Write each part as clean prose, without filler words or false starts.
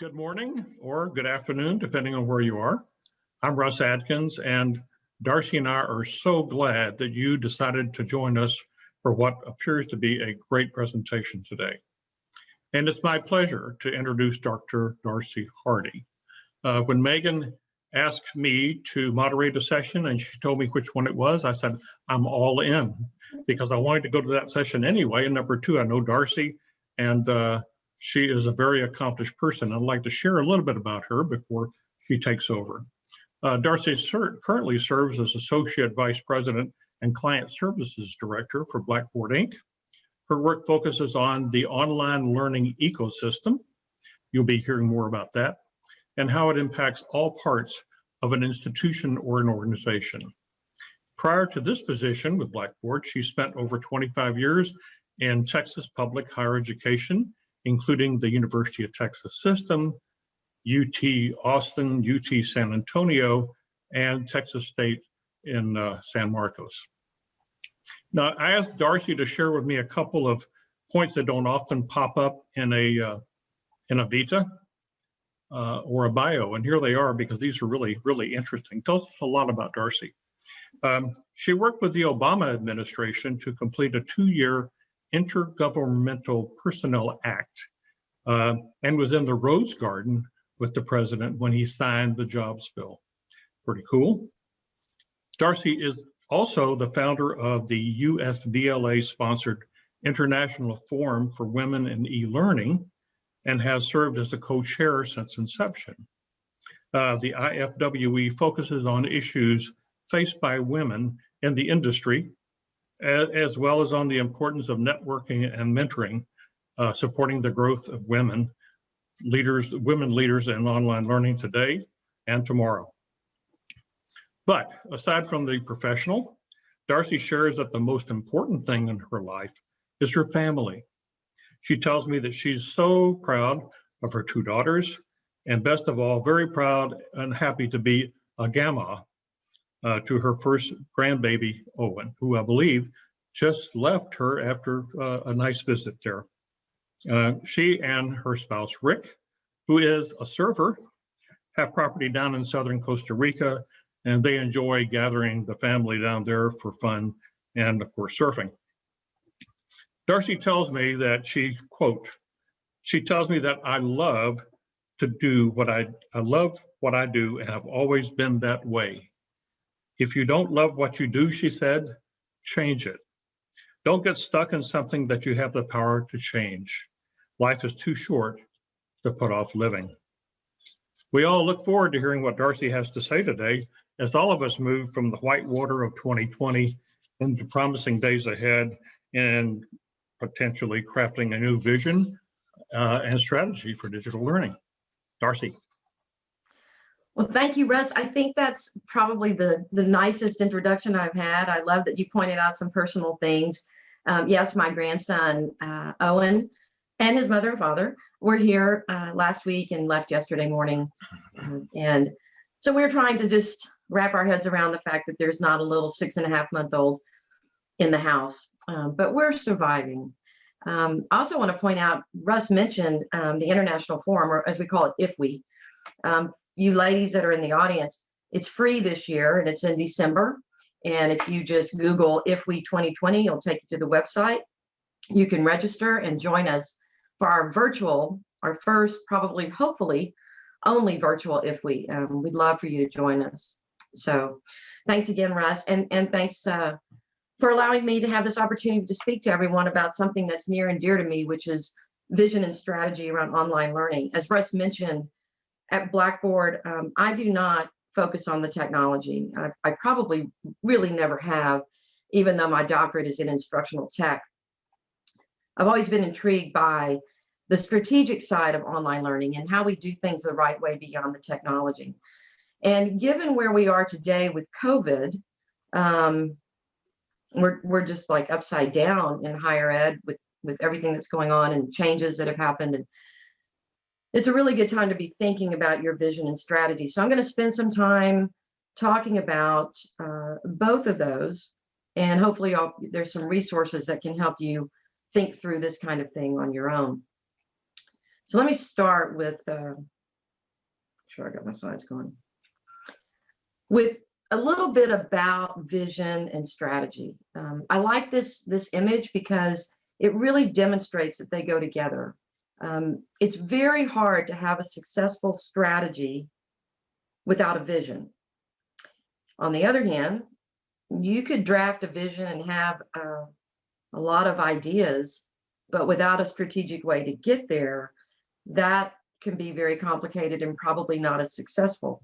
Good morning or good afternoon, depending on where you are. I'm Russ Adkins, and Darcy and I are so glad that you decided to join us for what appears to be a great presentation today. And it's my pleasure to introduce Dr. Darcy Hardy. When Megan asked me to moderate a session and she told me which one it was, I said, I'm all in, because I wanted to go to that session anyway. And number two, I know Darcy, and she is a very accomplished person. I'd like to share a little bit about her before she takes over. Darcy currently serves as Associate Vice President and Client Services Director for Blackboard Inc. Her work focuses on the online learning ecosystem. You'll be hearing more about that, and how it impacts all parts of an institution or an organization. Prior to this position with Blackboard, she spent over 25 years in Texas public higher education, including the University of Texas System, UT Austin, UT San Antonio, and Texas State in San Marcos. Now, I asked Darcy to share with me a couple of points that don't often pop up in a vita or a bio, and here they are because these are really, really interesting. Tells us a lot about Darcy. She worked with the Obama administration to complete a 2-year Intergovernmental Personnel Act, and was in the Rose Garden with the president when he signed the jobs bill. Pretty cool. Darcy is also the founder of the USDLA-sponsored International Forum for Women in E-Learning, and has served as the co-chair since inception. The IFWE focuses on issues faced by women in the industry, as well as on the importance of networking and mentoring, supporting the growth of women leaders in online learning today and tomorrow. But aside from the professional, Darcy shares that the most important thing in her life is her family. She tells me that she's so proud of her 2 daughters, and best of all, very proud and happy to be a grandma to her first grandbaby, Owen, who I believe just left her after a nice visit there. She and her spouse, Rick, who is a surfer, have property down in southern Costa Rica, and they enjoy gathering the family down there for fun and, of course, surfing. Darcy tells me that she tells me that I love to do what I love what I do, and I've always been that way. If you don't love what you do, she said, change it. Don't get stuck in something that you have the power to change. Life is too short to put off living. We all look forward to hearing what Darcy has to say today, as all of us move from the white water of 2020 into promising days ahead and potentially crafting a new vision and strategy for digital learning. Darcy. Well, thank you, Russ. I think that's probably the nicest introduction I've had. I love that you pointed out some personal things. Yes, my grandson, Owen, and his mother and father were here last week and left yesterday morning. And so we're trying to just wrap our heads around the fact that there's not a little 6.5-month-old in the house, but we're surviving. I also want to point out, Russ mentioned the International Forum, or as we call it, IFWE. You ladies that are in the audience, it's free this year and it's in December. And if you just Google IFWE 2020, it'll take you to the website. You can register and join us for our first, probably, hopefully, only virtual IFWE. We'd love for you to join us. So thanks again, Russ. And thanks for allowing me to have this opportunity to speak to everyone about something that's near and dear to me, which is vision and strategy around online learning. As Russ mentioned, at Blackboard, I do not focus on the technology. I probably really never have, even though my doctorate is in instructional tech. I've always been intrigued by the strategic side of online learning and how we do things the right way beyond the technology. And given where we are today with COVID, we're just like upside down in higher ed with everything that's going on and changes that have happened. And it's a really good time to be thinking about your vision and strategy. So I'm going to spend some time talking about both of those, and hopefully there's some resources that can help you think through this kind of thing on your own. So let me start with, sure I got my slides going, with a little bit about vision and strategy. I like this image because it really demonstrates that they go together. It's very hard to have a successful strategy without a vision. On the other hand, you could draft a vision and have a lot of ideas, but without a strategic way to get there, that can be very complicated and probably not as successful.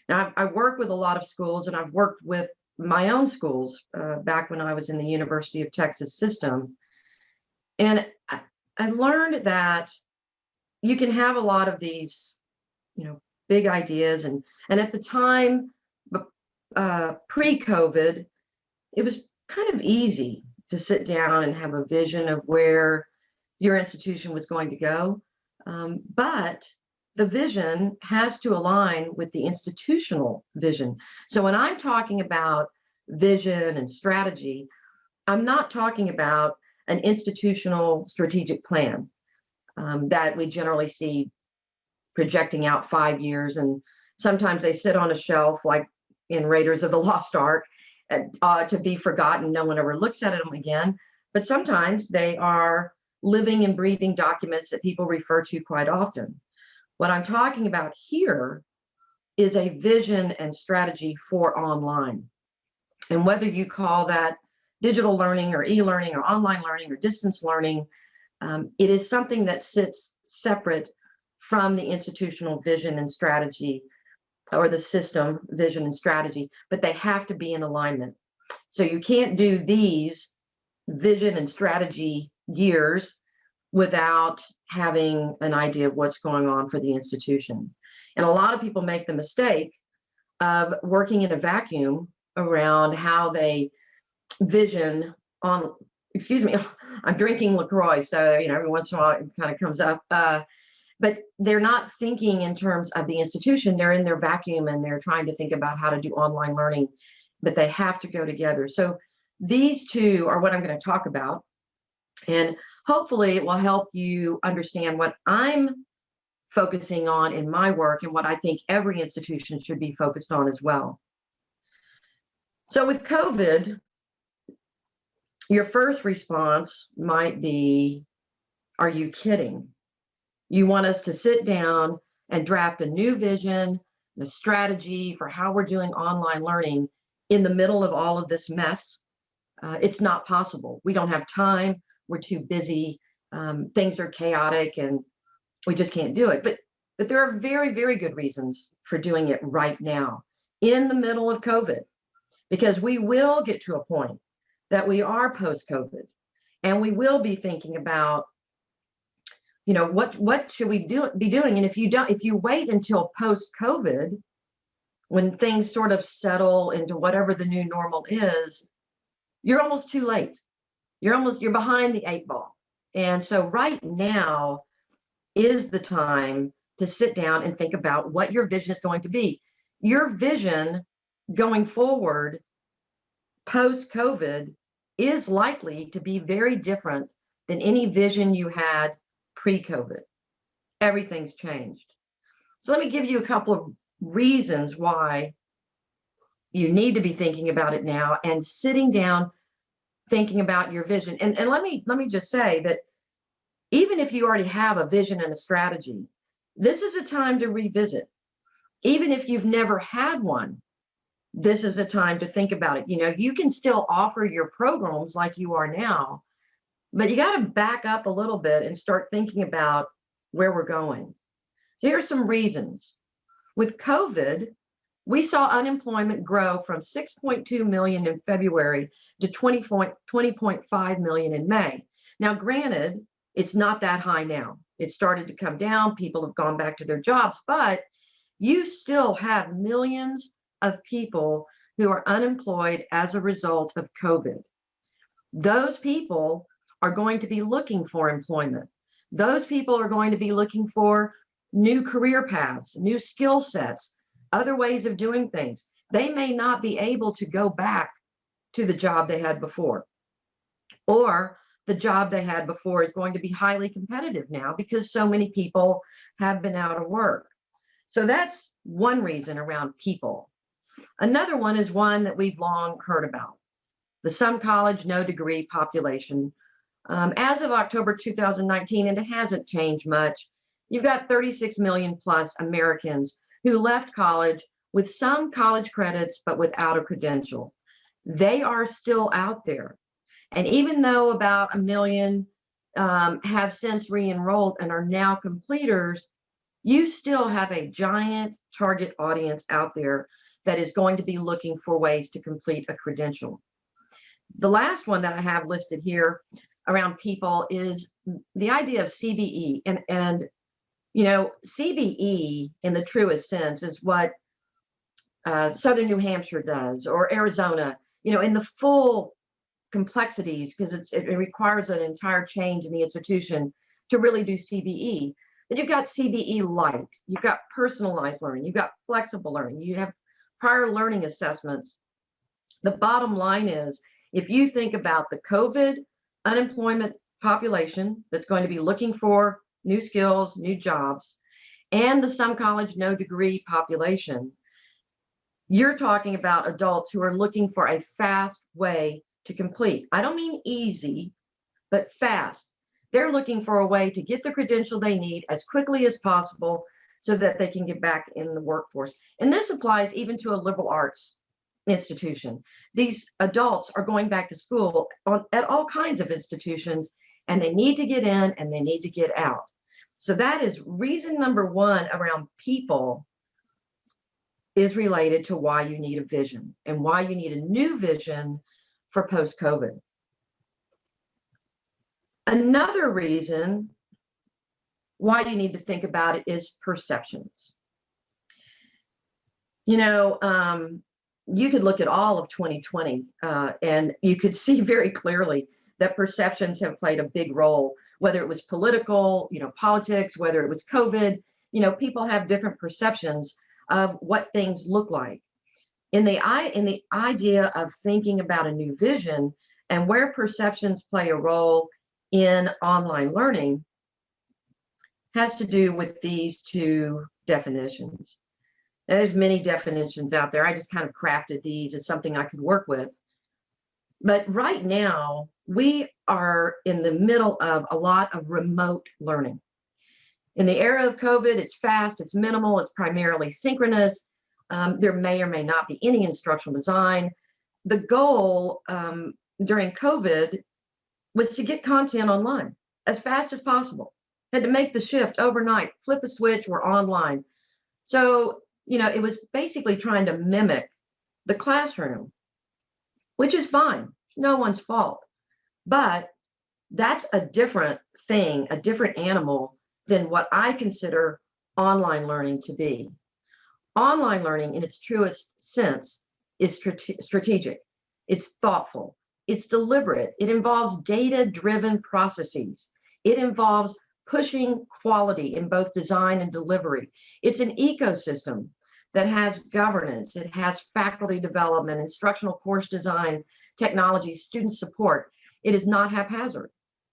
Now, I work with a lot of schools, and I've worked with my own schools back when I was in the University of Texas system. And I learned that you can have a lot of these, big ideas. And at the time, pre-COVID, it was kind of easy to sit down and have a vision of where your institution was going to go. But the vision has to align with the institutional vision. So when I'm talking about vision and strategy, I'm not talking about an institutional strategic plan that we generally see projecting out 5 years. And sometimes they sit on a shelf like in Raiders of the Lost Ark to be forgotten. No one ever looks at them again. But sometimes they are living and breathing documents that people refer to quite often. What I'm talking about here is a vision and strategy for online. And whether you call that digital learning or e-learning or online learning or distance learning, it is something that sits separate from the institutional vision and strategy or the system vision and strategy, but they have to be in alignment. So you can't do these vision and strategy gears without having an idea of what's going on for the institution. And a lot of people make the mistake of working in a vacuum around how they vision on, excuse me, I'm drinking LaCroix, so every once in a while it kind of comes up. But they're not thinking in terms of the institution. They're in their vacuum and they're trying to think about how to do online learning, but they have to go together. So these two are what I'm going to talk about. And hopefully it will help you understand what I'm focusing on in my work and what I think every institution should be focused on as well. So with COVID, your first response might be, are you kidding? You want us to sit down and draft a new vision, a strategy for how we're doing online learning in the middle of all of this mess? It's not possible. We don't have time. We're too busy. Things are chaotic and we just can't do it. But there are very, very good reasons for doing it right now in the middle of COVID, because we will get to a point that we are post-COVID and we will be thinking about, what should we be doing? And if you wait until post-COVID, when things sort of settle into whatever the new normal is, you're almost too late. You're behind the 8 ball. And so right now is the time to sit down and think about what your vision is going to be. Your vision going forward post-COVID is likely to be very different than any vision you had pre-COVID. Everything's changed. So let me give you a couple of reasons why you need to be thinking about it now and sitting down thinking about your vision. And let me just say that even if you already have a vision and a strategy, this is a time to revisit. Even if you've never had one, this is a time to think about it. You can still offer your programs like you are now, but you got to back up a little bit and start thinking about where we're going. Here are some reasons. With COVID, we saw unemployment grow from 6.2 million in February to 20.5 million in May. Now, granted, it's not that high now. It started to come down. People have gone back to their jobs, but you still have millions of people who are unemployed as a result of COVID. Those people are going to be looking for employment. Those people are going to be looking for new career paths, new skill sets, other ways of doing things. They may not be able to go back to the job they had before. Or the job they had before is going to be highly competitive now because so many people have been out of work. So that's one reason around people. Another one is one that we've long heard about, the some college, no degree population. As of October 2019, and it hasn't changed much, you've got 36 million plus Americans who left college with some college credits, but without a credential. They are still out there. And even though about 1 million have since re-enrolled and are now completers, you still have a giant target audience out there that is going to be looking for ways to complete a credential. The last one that I have listed here around people is the idea of CBE. And you know, CBE in the truest sense is what Southern New Hampshire does, or Arizona, you know, in the full complexities, because it requires an entire change in the institution to really do CBE. Then you've got CBE light, you've got personalized learning, you've got flexible learning, you have prior learning assessments. The bottom line is, if you think about the COVID unemployment population that's going to be looking for new skills, new jobs, and the some college, no degree population, you're talking about adults who are looking for a fast way to complete. I don't mean easy, but fast. They're looking for a way to get the credential they need as quickly as possible so that they can get back in the workforce. And this applies even to a liberal arts institution. These adults are going back to school at all kinds of institutions, and they need to get in and they need to get out. So that is reason number one around people, is related to why you need a vision and why you need a new vision for post-COVID. Another reason why you need to think about it is perceptions. You know, you could look at all of 2020 and you could see very clearly that perceptions have played a big role, whether it was political, you know, politics, whether it was COVID. You know, people have different perceptions of what things look like. In the idea of thinking about a new vision and where perceptions play a role in online learning has to do with these two definitions. And there's many definitions out there. I just kind of crafted these as something I could work with. But right now, we are in the middle of a lot of remote learning. In the era of COVID, it's fast, it's minimal, it's primarily synchronous. There may or may not be any instructional design. The goal during COVID was to get content online as fast as possible. Had to make the shift overnight, flip a switch, we're online. So, you know, it was basically trying to mimic the classroom, which is fine, no one's fault. But that's a different thing, a different animal than what I consider online learning to be. Online learning in its truest sense is strategic, it's thoughtful, it's deliberate, it involves data-driven processes, it involves pushing quality in both design and delivery. It's an ecosystem that has governance, it has faculty development, instructional course design, technology, student support. It is not haphazard.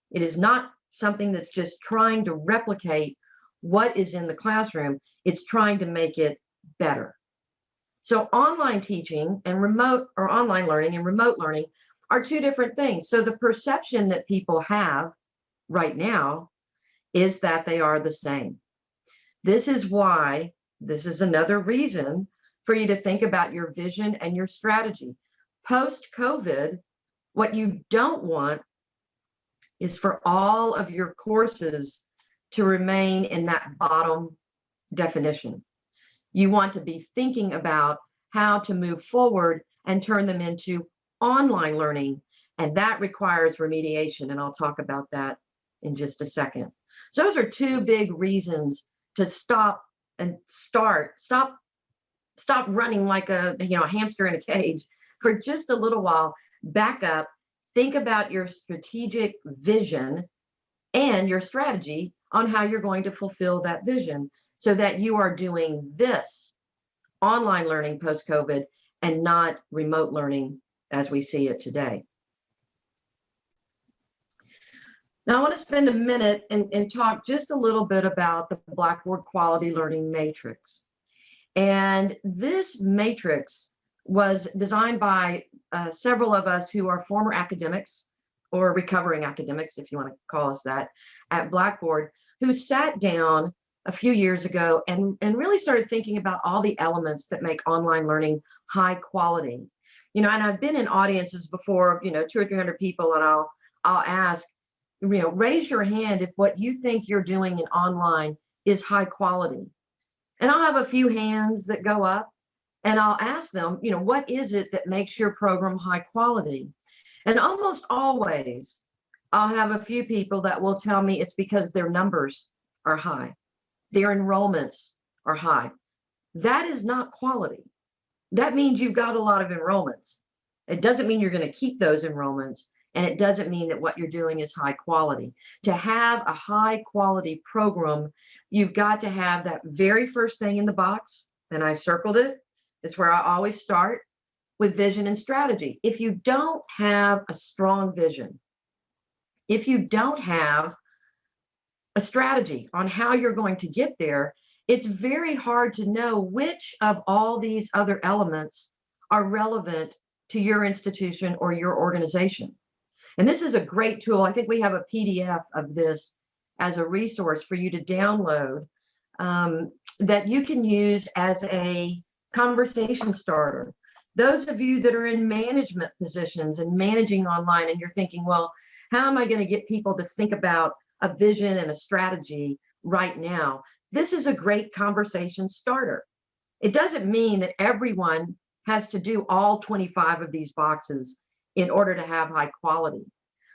It is not something that's just trying to replicate what is in the classroom. It's trying to make it better. So online teaching and remote, or online learning and remote learning, are two different things. So the perception that people have right now is that they are the same. This is why, this is another reason for you to think about your vision and your strategy. Post-COVID, what you don't want is for all of your courses to remain in that bottom definition. You want to be thinking about how to move forward and turn them into online learning, and that requires remediation, and I'll talk about that in just a second. So those are two big reasons to stop and stop running like a hamster in a cage for just a little while. Back up, think about your strategic vision and your strategy on how you're going to fulfill that vision so that you are doing this online learning post-COVID and not remote learning as we see it today. Now, I want to spend a minute and talk just a little bit about the Blackboard Quality Learning Matrix. And this matrix was designed by several of us who are former academics or recovering academics, if you want to call us that, at Blackboard, who sat down a few years ago and really started thinking about all the elements that make online learning high quality. And I've been in audiences before, 200 or 300 people, and I'll ask, raise your hand if what you think you're doing in online is high quality. And I'll have a few hands that go up, and I'll ask them, what is it that makes your program high quality? And almost always, I'll have a few people that will tell me it's because their numbers are high, their enrollments are high. That is not quality. That means you've got a lot of enrollments. It doesn't mean you're going to keep those enrollments, and it doesn't mean that what you're doing is high quality. To have a high quality program, you've got to have that very first thing in the box, and I circled it. It's where I always start with vision and strategy. If you don't have a strong vision, if you don't have a strategy on how you're going to get there, it's very hard to know which of all these other elements are relevant to your institution or your organization. And this is a great tool. I think we have a PDF of this as a resource for you to download that you can use as a conversation starter. Those of you that are in management positions and managing online, and you're thinking, well, how am I going to get people to think about a vision and a strategy right now? This is a great conversation starter. It doesn't mean that everyone has to do all 25 of these boxes in order to have high quality.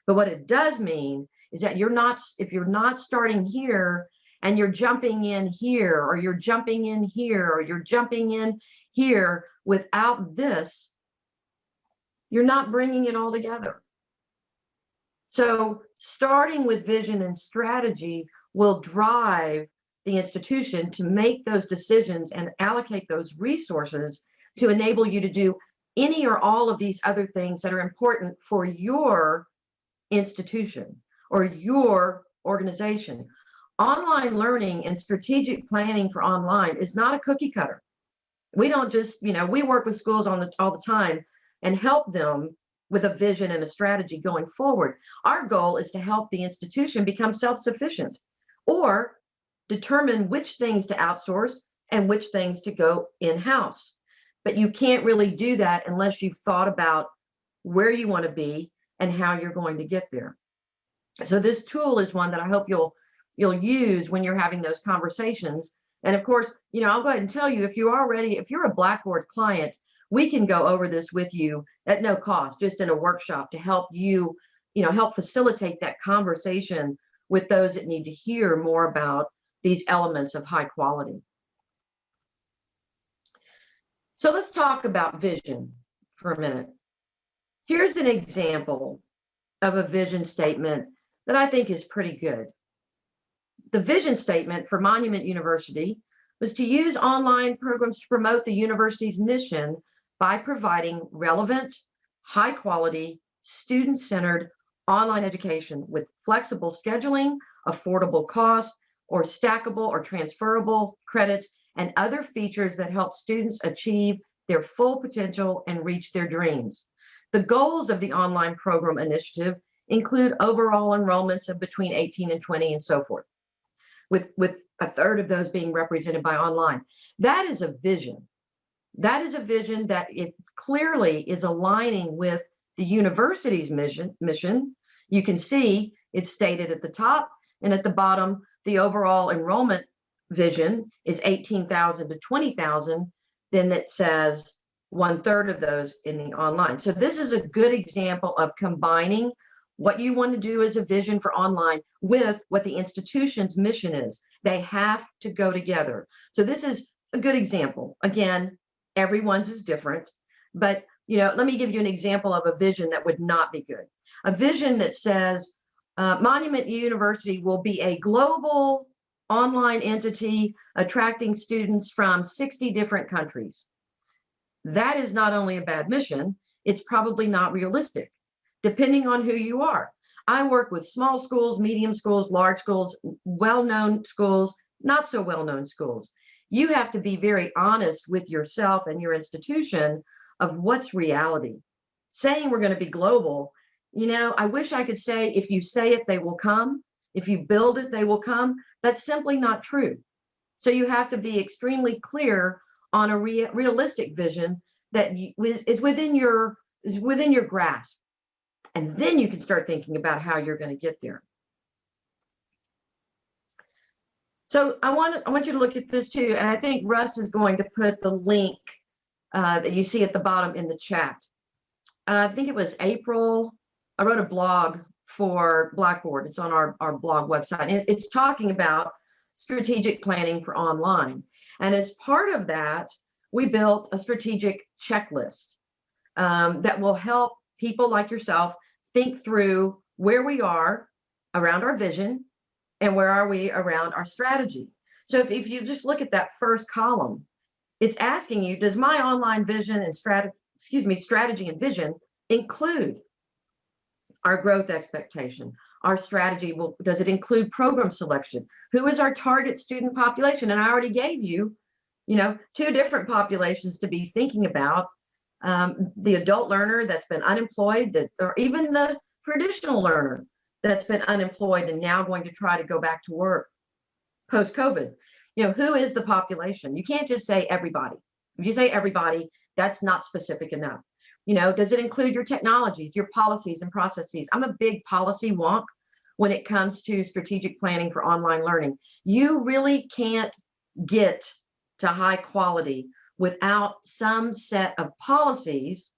But what it does mean is that if you're not starting here and you're jumping in here, or you're jumping in here, or you're jumping in here without this, you're not bringing it all together. So starting with vision and strategy will drive the institution to make those decisions and allocate those resources to enable you to do any or all of these other things that are important for your institution or your organization. Online learning and strategic planning for online is not a cookie cutter. We don't just, we work with schools all the time and help them with a vision and a strategy going forward. Our goal is to help the institution become self-sufficient or determine which things to outsource and which things to go in-house. But you can't really do that unless you've thought about where you want to be and how you're going to get there. So this tool is one that I hope you'll use when you're having those conversations. And of course, I'll go ahead and tell you, if you're a Blackboard client, we can go over this with you at no cost, just in a workshop to help you, help facilitate that conversation with those that need to hear more about these elements of high quality. So let's talk about vision for a minute. Here's an example of a vision statement that I think is pretty good. The vision statement for Monument University was to use online programs to promote the university's mission by providing relevant, high quality, student-centered online education with flexible scheduling, affordable costs, or stackable or transferable credits, and other features that help students achieve their full potential and reach their dreams. The goals of the online program initiative include overall enrollments of between 18 and 20 and so forth, with a third of those being represented by online. That is a vision. That is a vision that it clearly is aligning with the university's mission. You can see it's stated at the top, and at the bottom, the overall enrollment vision is 18,000 to 20,000. Then it says 1/3 of those in the online. So this is a good example of combining what you want to do as a vision for online with what the institution's mission is. They have to go together. So this is a good example. Again, everyone's is different, but let me give you an example of a vision that would not be good. A vision that says Monument University will be a global online entity attracting students from 60 different countries. That is not only a bad mission, it's probably not realistic, depending on who you are. I work with small schools, medium schools, large schools, well-known schools, not so well-known schools. You have to be very honest with yourself and your institution of what's reality. Saying we're going to be global, I wish I could say, if you say it, they will come. If you build it, they will come. That's simply not true. So you have to be extremely clear on a realistic vision that is within your grasp. And then you can start thinking about how you're going to get there. So I want you to look at this too. And I think Russ is going to put the link that you see at the bottom in the chat. I think it was April. I wrote a blog for Blackboard. It's on our blog website. And it's talking about strategic planning for online. And as part of that, we built a strategic checklist that will help people like yourself think through where we are around our vision and where are we around our strategy. So if you just look at that first column, it's asking you, does my online vision and strategy and vision include our growth expectation, our strategy? Does it include program selection? Who is our target student population? And I already gave you, two different populations to be thinking about. The adult learner that's been unemployed, or even the traditional learner that's been unemployed and now going to try to go back to work post-COVID. Who is the population? You can't just say everybody. If you say everybody, that's not specific enough. Does it include your technologies, your policies and processes? I'm a big policy wonk when it comes to strategic planning for online learning. You really can't get to high quality without some set of policies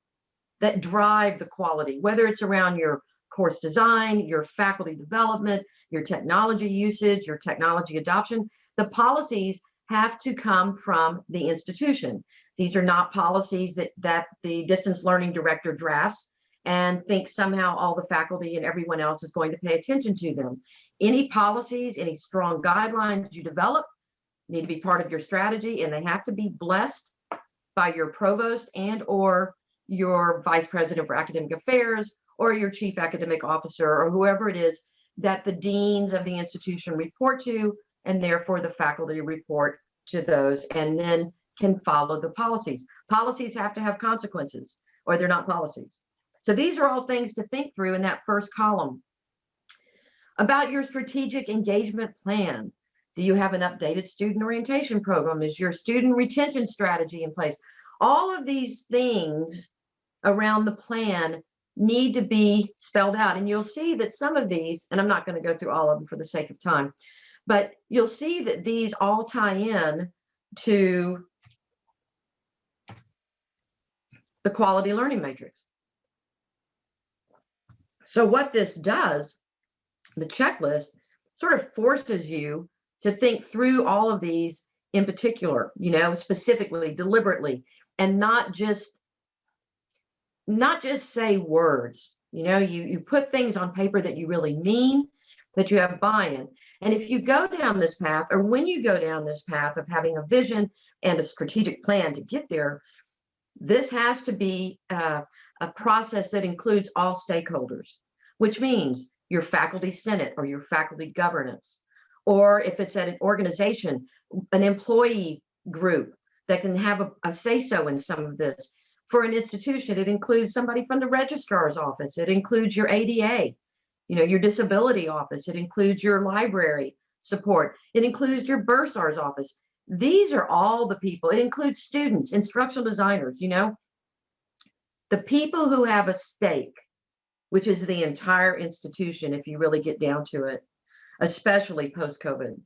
that drive the quality, whether it's around your course design, your faculty development, your technology usage, your technology adoption. The policies have to come from the institution. These are not policies that the distance learning director drafts and thinks somehow all the faculty and everyone else is going to pay attention to them. Any policies, any strong guidelines you develop need to be part of your strategy, and they have to be blessed by your provost and or your vice president for academic affairs or your chief academic officer or whoever it is that the deans of the institution report to, and therefore the faculty report to those and then can follow the policies. Policies have to have consequences or they're not policies. So these are all things to think through in that first column. About your strategic engagement plan. Do you have an updated student orientation program? Is your student retention strategy in place? All of these things around the plan need to be spelled out. And you'll see that some of these, and I'm not going to go through all of them for the sake of time, but you'll see that these all tie in to the quality learning matrix. So what this does, the checklist sort of forces you to think through all of these in particular, specifically, deliberately, and not just say words. You put things on paper that you really mean, that you have buy-in. And if you go down this path, or when you go down this path of having a vision and a strategic plan to get there, this has to be a process that includes all stakeholders, which means your faculty senate or your faculty governance, or if it's at an organization, an employee group that can have a say-so in some of this. For an institution, it includes somebody from the registrar's office. It includes your ADA, your disability office. It includes your library support. It includes your bursar's office. These are all the people. It includes students, instructional designers, the people who have a stake, which is the entire institution, if you really get down to it, especially post-COVID.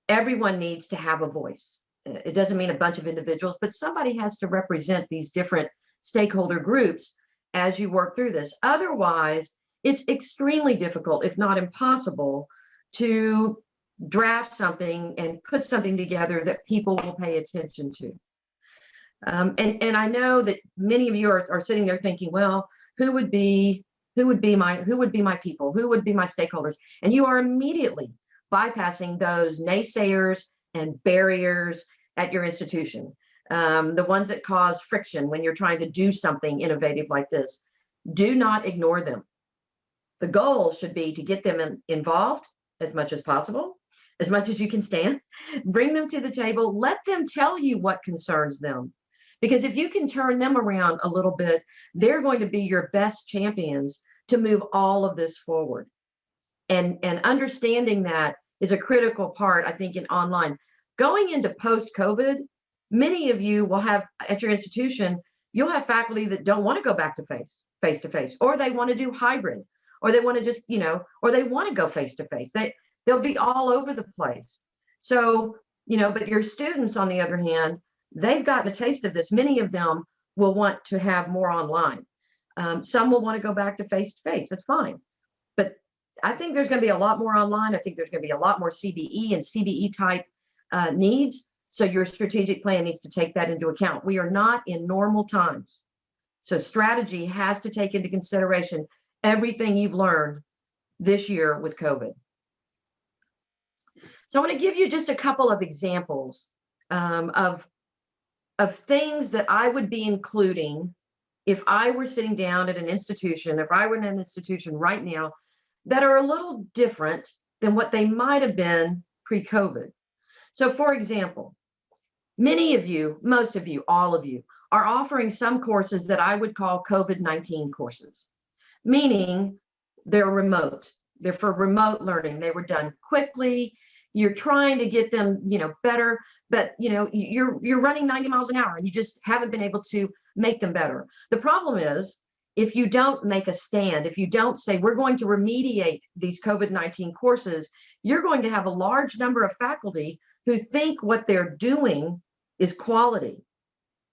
Everyone needs to have a voice. It doesn't mean a bunch of individuals, but somebody has to represent these different stakeholder groups as you work through this. Otherwise, it's extremely difficult, if not impossible, to draft something and put something together that people will pay attention to. And I know that many of you are sitting there thinking, well, who would be my people? Who would be my stakeholders? And you are immediately bypassing those naysayers and barriers at your institution, the ones that cause friction when you're trying to do something innovative like this. Do not ignore them. The goal should be to get them involved as much as possible, as much as you can stand. Bring them to the table. Let them tell you what concerns them. Because if you can turn them around a little bit, they're going to be your best champions to move all of this forward. And understanding that is a critical part, I think, in online. Going into post-COVID, many of you will have at your institution, you'll have faculty that don't want to go back to face-to-face, or they want to do hybrid, or they want to just, or they want to go face-to-face. They'll be all over the place. So, but your students, on the other hand, they've gotten a taste of this. Many of them will want to have more online. Some will want to go back to face-to-face. That's fine. But I think there's going to be a lot more online. I think there's going to be a lot more CBE and CBE type needs. So your strategic plan needs to take that into account. We are not in normal times. So strategy has to take into consideration everything you've learned this year with COVID. So I want to give you just a couple of examples of things that I would be including if I were sitting down at an institution, if I were in an institution right now, that are a little different than what they might have been pre-COVID. So for example, many of you, most of you, all of you are offering some courses that I would call COVID-19 courses, meaning they're remote. They're for remote learning. They were done quickly. You're trying to get them, better, but you're running 90 miles an hour and you just haven't been able to make them better. The problem is, if you don't make a stand, if you don't say we're going to remediate these COVID-19 courses, you're going to have a large number of faculty who think what they're doing is quality.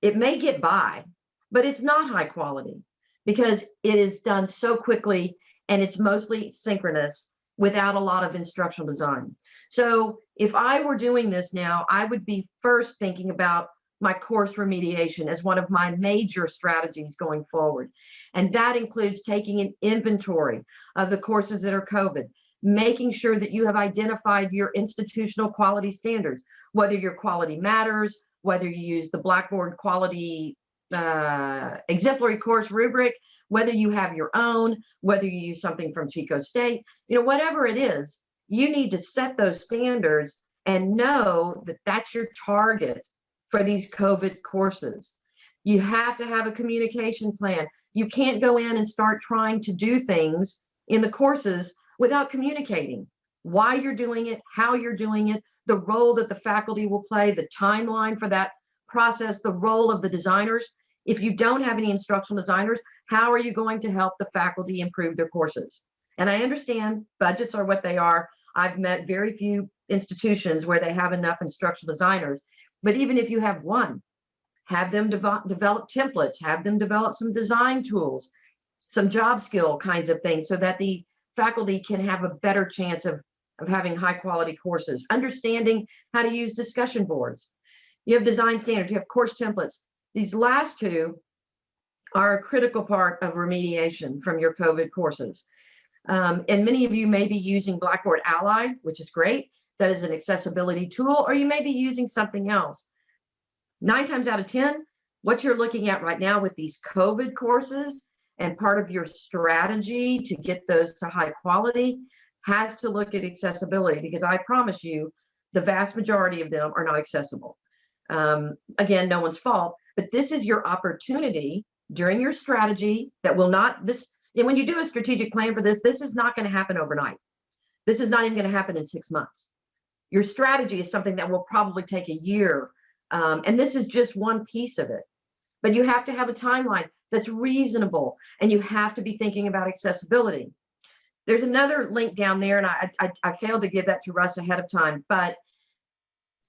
It may get by, but it's not high quality because it is done so quickly and it's mostly synchronous without a lot of instructional design. So if I were doing this now, I would be first thinking about my course remediation as one of my major strategies going forward. And that includes taking an inventory of the courses that are COVID, making sure that you have identified your institutional quality standards, whether your quality matters, whether you use the Blackboard quality exemplary course rubric, whether you have your own, whether you use something from Chico State, whatever it is, you need to set those standards and know that that's your target for these COVID courses. You have to have a communication plan. You can't go in and start trying to do things in the courses without communicating why you're doing it, how you're doing it, the role that the faculty will play, the timeline for that process, the role of the designers. If you don't have any instructional designers, how are you going to help the faculty improve their courses? And I understand budgets are what they are. I've met very few institutions where they have enough instructional designers. But even if you have one, have them develop templates, have them develop some design tools, some job skill kinds of things so that the faculty can have a better chance of having high quality courses, understanding how to use discussion boards. You have design standards, you have course templates. These last two are a critical part of remediation from your COVID courses. And many of you may be using Blackboard Ally, which is great. That is an accessibility tool, or you may be using something else. 9 times out of 10, what you're looking at right now with these COVID courses and part of your strategy to get those to high quality has to look at accessibility, because I promise you, the vast majority of them are not accessible. Again, no one's fault, but this is your opportunity during your strategy that will not, and when you do a strategic plan for this, this is not going to happen overnight. This is not even going to happen in 6 months. Your strategy is something that will probably take a year. And this is just one piece of it. But you have to have a timeline that's reasonable, and you have to be thinking about accessibility. There's another link down there, and I failed to give that to Russ ahead of time, but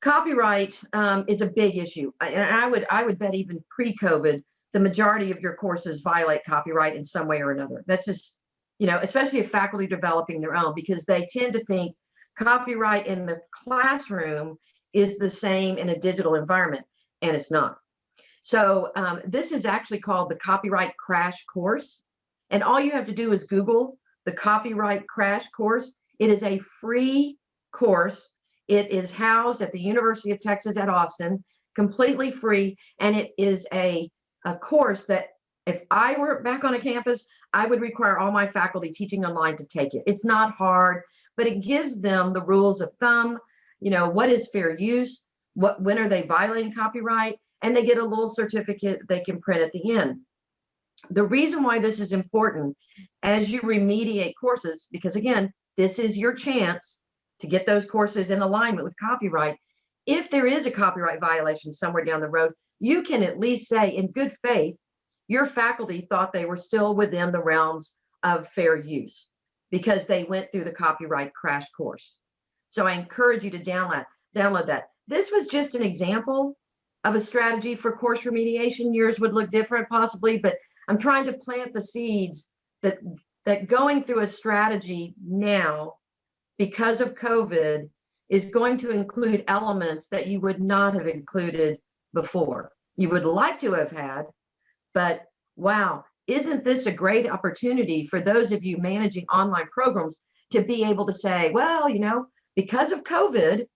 copyright is a big issue. And I would bet even pre-COVID, the majority of your courses violate copyright in some way or another. That's just, especially if faculty are developing their own, because they tend to think copyright in the classroom is the same in a digital environment, and it's not. So this is actually called the Copyright Crash Course. And all you have to do is Google the Copyright Crash Course. It is a free course. It is housed at the University of Texas at Austin, completely free. And it is a course that If I were back on a campus, I would require all my faculty teaching online to take it. It's not hard, but it gives them the rules of thumb. What is fair use? When are they violating copyright? And they get a little certificate they can print at the end. The reason why this is important as you remediate courses, because again, this is your chance to get those courses in alignment with copyright. If there is a copyright violation somewhere down the road, you can at least say in good faith, your faculty thought they were still within the realms of fair use because they went through the copyright crash course. So I encourage you to download that. This was just an example of a strategy for course remediation. Yours would look different possibly, but I'm trying to plant the seeds that going through a strategy now because of COVID is going to include elements that you would not have included before. You would like to have had, but wow, isn't this a great opportunity for those of you managing online programs to be able to say, well, because of COVID,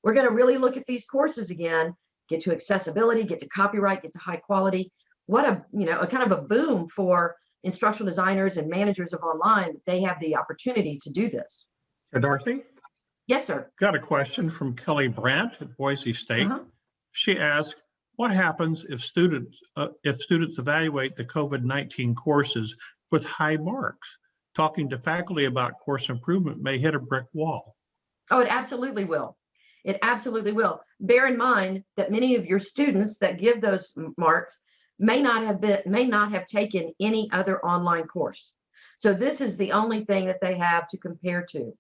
we're going to really look at these courses again, get to accessibility, get to copyright, get to high quality. What a kind of a boom for instructional designers and managers of online that they have the opportunity to do this. Dorothy? Yes, sir. Got a question from Kelly Brandt at Boise State. She asked, what happens if students evaluate the COVID-19 courses with high marks? Talking to faculty about course improvement may hit a brick wall. Oh, it absolutely will. It absolutely will. Bear in mind that many of your students that give those marks may not have taken any other online course. So this is the only thing that they have to compare to.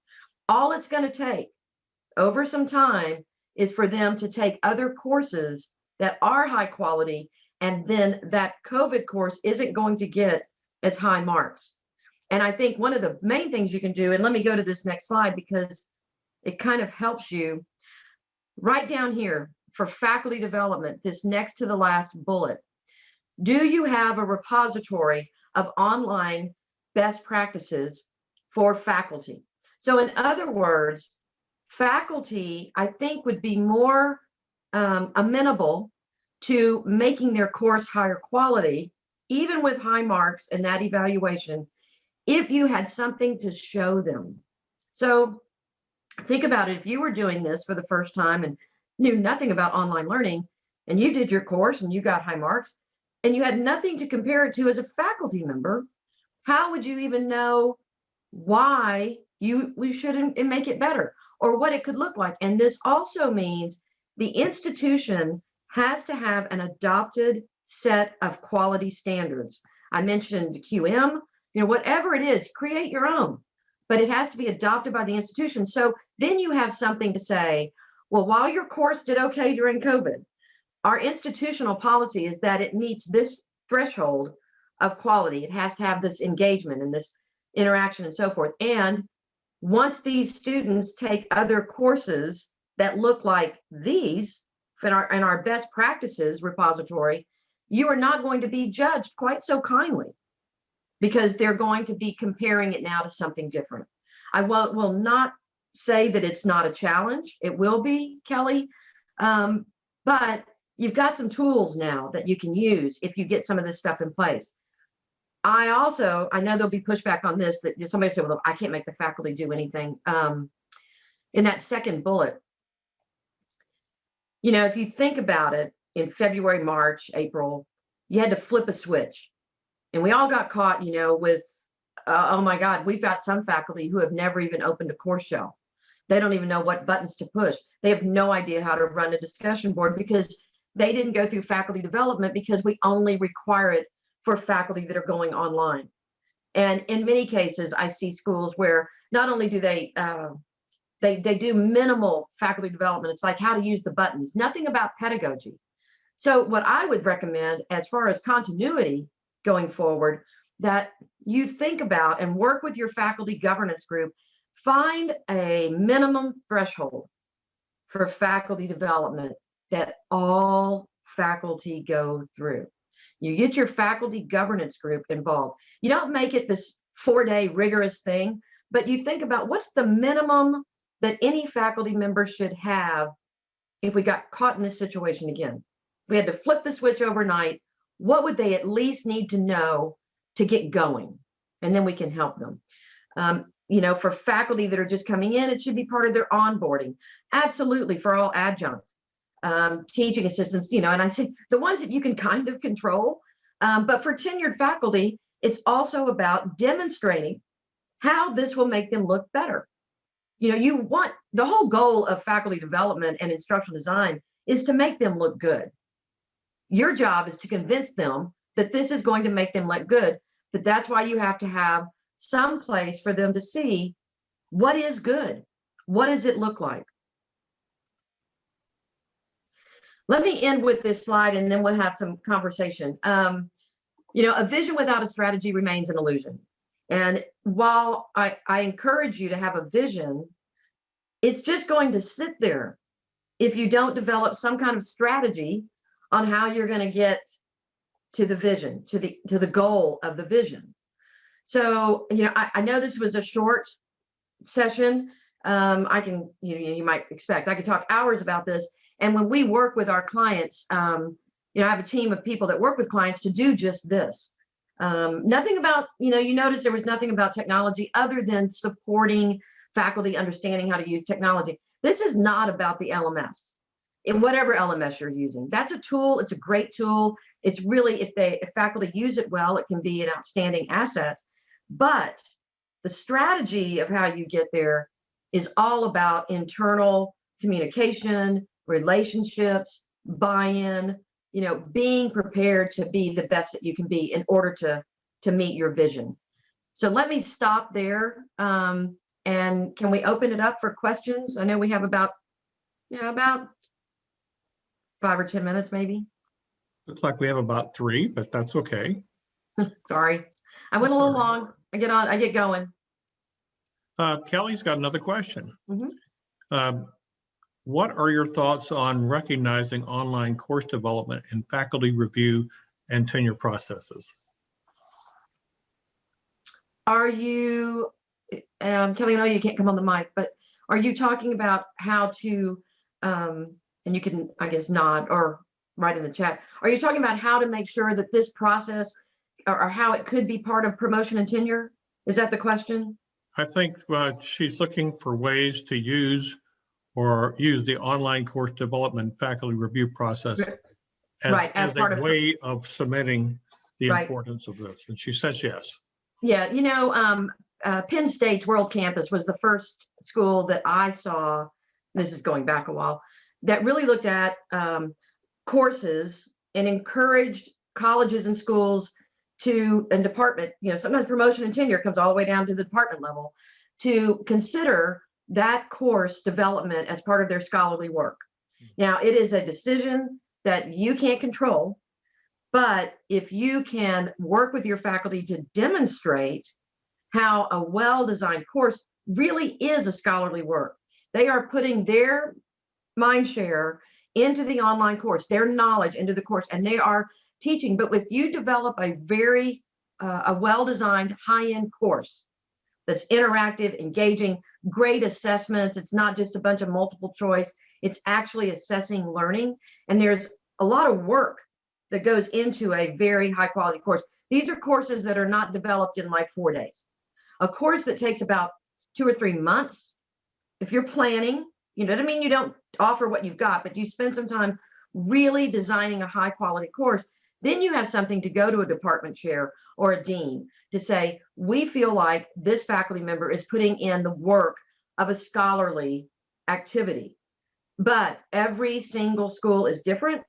All it's going to take over some time is for them to take other courses that are high quality, and then that COVID course isn't going to get as high marks. And I think one of the main things you can do, and let me go to this next slide because it kind of helps you, right down here for faculty development, this next to the last bullet. Do you have a repository of online best practices for faculty? So in other words, faculty, I think, would be more amenable to making their course higher quality, even with high marks and that evaluation, if you had something to show them. So think about it. If you were doing this for the first time and knew nothing about online learning, and you did your course and you got high marks, and you had nothing to compare it to as a faculty member, how would you even know why we shouldn't make it better or what it could look like? And this also means the institution has to have an adopted set of quality standards. I mentioned QM, whatever it is, create your own, but it has to be adopted by the institution. So then you have something to say, well, while your course did okay during COVID, our institutional policy is that it meets this threshold of quality. It has to have this engagement and this interaction and so forth. And once these students take other courses that look like these in our best practices repository, you are not going to be judged quite so kindly because they're going to be comparing it now to something different. I will not say that it's not a challenge. It will be, Kelly, but you've got some tools now that you can use if you get some of this stuff in place. I know there'll be pushback on this, that somebody said, well, I can't make the faculty do anything. In that second bullet, if you think about it, in February, March, April, you had to flip a switch. And we all got caught, with, oh my God, we've got some faculty who have never even opened a course shell. They don't even know what buttons to push. They have no idea how to run a discussion board because they didn't go through faculty development because we only require it for faculty that are going online. And in many cases, I see schools where not only do they do minimal faculty development, it's like how to use the buttons, nothing about pedagogy. So what I would recommend as far as continuity going forward, that you think about and work with your faculty governance group, find a minimum threshold for faculty development that all faculty go through. You get your faculty governance group involved. You don't make it this 4-day rigorous thing, but you think about what's the minimum that any faculty member should have if we got caught in this situation again. We had to flip the switch overnight. what would they at least need to know to get going? And then we can help them. For faculty that are just coming in, it should be part of their onboarding. Absolutely, for all adjuncts, teaching assistants, and I say the ones that you can kind of control. But for tenured faculty, it's also about demonstrating how this will make them look better. You want the whole goal of faculty development and instructional design is to make them look good. Your job is to convince them that this is going to make them look good, but that's why you have to have some place for them to see what is good. What does it look like? Let me end with this slide and then we'll have some conversation. A vision without a strategy remains an illusion. And while I encourage you to have a vision, it's just going to sit there if you don't develop some kind of strategy on how you're going to get to the vision, to the goal of the vision. So, I know this was a short session. You might expect I could talk hours about this. And when we work with our clients, I have a team of people that work with clients to do just this. Nothing about, you notice there was nothing about technology other than supporting faculty understanding how to use technology. This is not about the LMS, in whatever LMS you're using. That's a tool. It's a great tool. It's really, if faculty use it well, it can be an outstanding asset. But the strategy of how you get there is all about internal communication, relationships, buy-in, being prepared to be the best that you can be in order to meet your vision. So let me stop there. And can we open it up for questions? I know we have about 5 or 10 minutes, maybe. Looks like we have about 3, but that's okay. Sorry, I went a little long. I get going. Kelly's got another question. Mm-hmm. What are your thoughts on recognizing online course development in faculty review and tenure processes? Are you, Kelly, I know you can't come on the mic, but are you talking about how to, and you can, I guess, nod or write in the chat. Are you talking about how to make sure that this process or how it could be part of promotion and tenure? Is that the question? I think she's looking for ways to use the online course development faculty review process as part a way of cementing the importance of this. And she says yes. Yeah, Penn State's World Campus was the first school that I saw, this is going back a while, that really looked at courses and encouraged colleges and schools and department, sometimes promotion and tenure comes all the way down to the department level, to consider that course development as part of their scholarly work. Now, it is a decision that you can't control, but if you can work with your faculty to demonstrate how a well-designed course really is a scholarly work, they are putting their mind share into the online course, their knowledge into the course, and they are teaching. But if you develop a very well-designed high-end course that's interactive, engaging, great assessments, it's not just a bunch of multiple choice, it's actually assessing learning. And there's a lot of work that goes into a very high quality course. These are courses that are not developed in like 4 days. A course that takes about 2 or 3 months, if you're planning, you don't offer what you've got, but you spend some time really designing a high quality course, then you have something to go to a department chair or a dean to say, we feel like this faculty member is putting in the work of a scholarly activity. But every single school is different,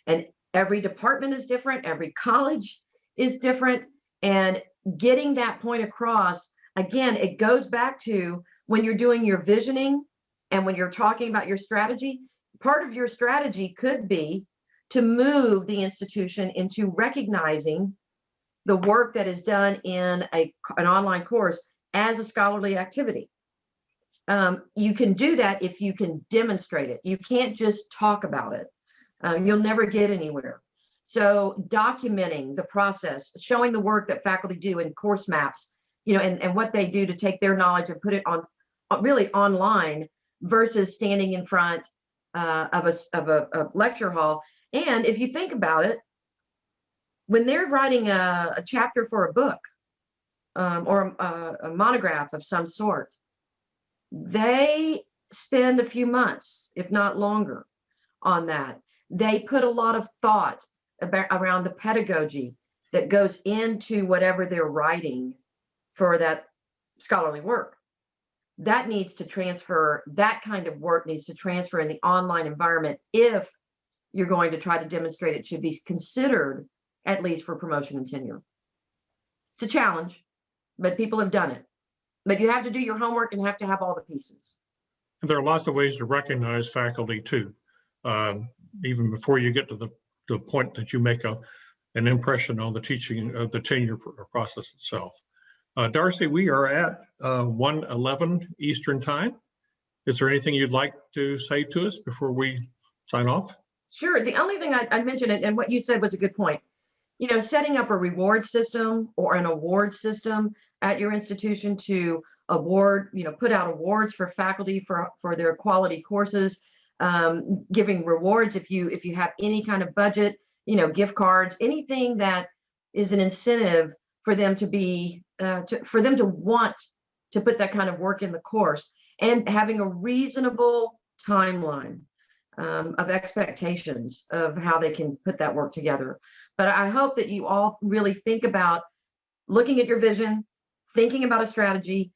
and every department is different, every college is different, and getting that point across, again, it goes back to when you're doing your visioning and when you're talking about your strategy, part of your strategy could be to move the institution into recognizing the work that is done in an online course as a scholarly activity. You can do that if you can demonstrate it. You can't just talk about it. You'll never get anywhere. So documenting the process, showing the work that faculty do in course maps, and what they do to take their knowledge and put it on really online versus standing in front of a lecture hall. And if you think about it, when they're writing a chapter for a book or a monograph of some sort, they spend a few months, if not longer, on that. They put a lot of thought around the pedagogy that goes into whatever they're writing for that scholarly work. That needs to transfer, that kind of work needs to transfer in the online environment if you're going to try to demonstrate it should be considered at least for promotion and tenure. It's a challenge, but people have done it. But you have to do your homework and have to have all the pieces. And there are lots of ways to recognize faculty too, even before you get to the point that you make an impression on the teaching of the tenure process itself. Darcy, we are at 1:11 Eastern Time. Is there anything you'd like to say to us before we sign off? Sure. The only thing I mentioned, and what you said was a good point. You know, setting up a reward system or an award system at your institution to award, put out awards for faculty for their quality courses, giving rewards if you have any kind of budget, gift cards, anything that is an incentive for them to be for them to want to put that kind of work in the course, and having a reasonable timeline of expectations of how they can put that work together. But I hope that you all really think about looking at your vision, thinking about a strategy,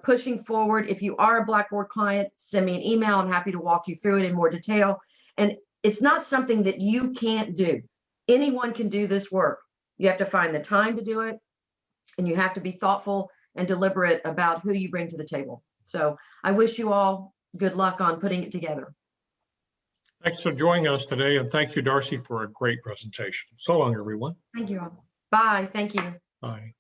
pushing forward. If you are a Blackboard client, send me an email. I'm happy to walk you through it in more detail. And it's not something that you can't do. Anyone can do this work. You have to find the time to do it, and you have to be thoughtful and deliberate about who you bring to the table. So I wish you all good luck on putting it together. Thanks for joining us today, and thank you, Darcy, for a great presentation. So long, everyone. Thank you all. Bye. Thank you. Bye.